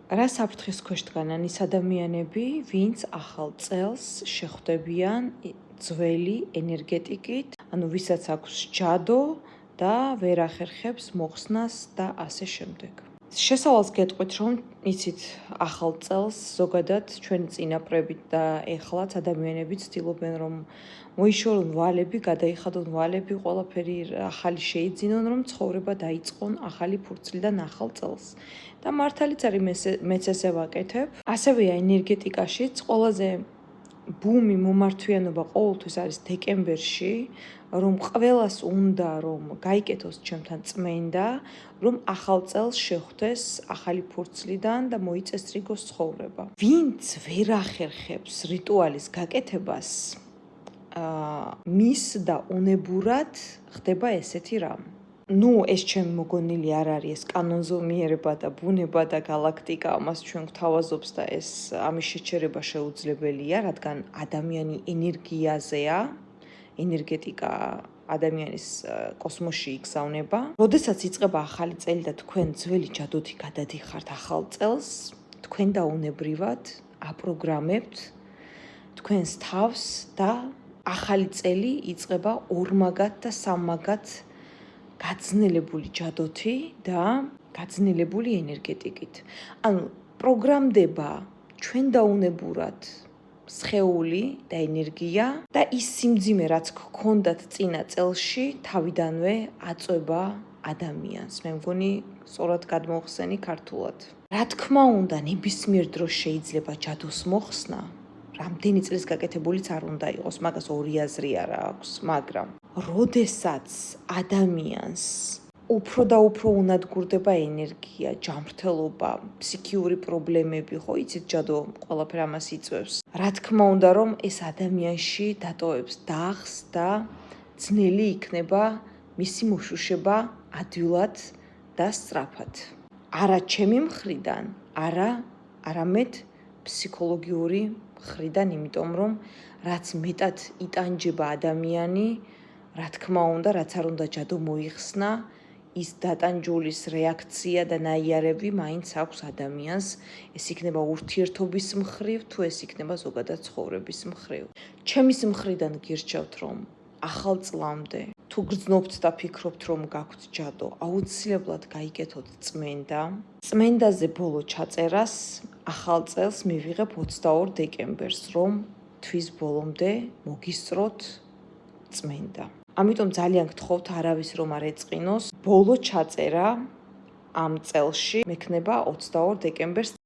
რა საფრთხის ქვეშ დგანან ის ადამიანები, ვინც ახალ წელს შეხვდებიან ძველი ენერგეტიკით, ანუ ვისაც აქვს ჯადო და ვერ ახერხებს მოხსნას და ასე შემდეგ. შესავალს გეტყვით, რომ იცით, ახალ წელს ზოგადად ჩვენი წინაპრებით და ეხლაც ადამიანები ცდილობენ, რომ მოიშორონ ვალები, გადაიხადონ ვალები, ყველაფერი ახალი შეიძინონ, რომ ცხოვრება დაიწყონ ახალი ფურცლიდან ახალ წელს. და მართალიც არის, მეც ესე ვაკეთებ. ასევეა ენერგეტიკაშიც, ყველაზე ბუმი მომართვიანობა ყოველთვის არის დეკემბერში, რომ ყველას უნდა რომ გაიკეთოს ჩემთან წმენდა, რომ ახალ წელს შეხვდეს ახალი ფურცლიდან და მოიწესრიგოს ცხოვრება. ვინც ვერ ახერხებს რიტუალის გაკეთებას, მის და უნებურად ხდება ესეთი რამ. ეს ჩემი მოგონილი არ არის, ეს კანონზომიერება და ბუნება და galaktika ამას ჩვენ გვთავაზობს და ეს ამის შეჩერება შეუძლებელია, რადგან ადამიანი ენერგიაზეა, ენერგეტიკა ადამიანის კოსმოსში იგზავნება. როდესაც იწყება ახალი წელი და თქვენ ძველი ჯადოთი გადადიხართ ახალ წელს, თქვენ დაუნებრივად აპროგრამებთ თქვენს თავს და ახალი წელი იწყება ორმაგად და სამმაგად გაძნელებული ჯადოთი და გაძნელებული ენერგეტიკით. ანუ პროგრამდება ჩვენ დაუნებურად სხეული და ენერგია და ის სიმძიმე, რაც გქონდათ წინა წელში, თავიდანვე აწვება ადამიანს. მე მგონი, სწორად გადმოვხსენი ქართულად. რა თქმა უნდა, ნებისმიერ დროს შეიძლება ჯადოს მოხსნა, რამდენი წლის გაკეთებულიც არ უნდა იყოს, მაგას ორი აზრი არ აქვს, მაგრამ როდესაც ადამიანს უფრო და უფრო უნადგურდება ენერგია, ჯანმრთელობა, ფსიქიური პრობლემები, ხო იცით, ჯადო ყველაფერ ამას იწვევს. რა თქმა უნდა, რომ ეს ადამიანში დატოვებს დახს და ძნელი იქნება მისი მოშუშება ადვილად და სწრაფად. არა ჩემი მხრიდან, არამედ ფსიქოლოგიური მხრიდან, იმიტომ რომ რაც მეტად იტანჯება ადამიანი, რა თქმა უნდა, რაც არ უნდა ჯადო მოიხსნა, ის დატანჯულის რეაქცია და ნაიარევი მაინც აქვს ადამიანს, ეს იქნება ურთიერთობის მხრივ, თუ ეს იქნება ზოგადად ცხოვრების მხრივ. ჩემის მხრიდან გირჩევთ, რომ ახალ წლამდე თუ გრძნობთ და ფიქრობთ, რომ გაქვთ ჯადო, აუცილებლად გაიკეთოთ წმენდა. წმენდაზე ბოლო ჩაწერას ახალ წელს მივიღებ 22 დეკემბერს, რომ თვის ბოლომდე მოგისწროთ წმენდა. ამიტომ ძალიან გთხოვთ არავის რომ არ ეწყინოს, ბოლო ჩაწერა ამ წელში მექნება 22 დეკემბერს.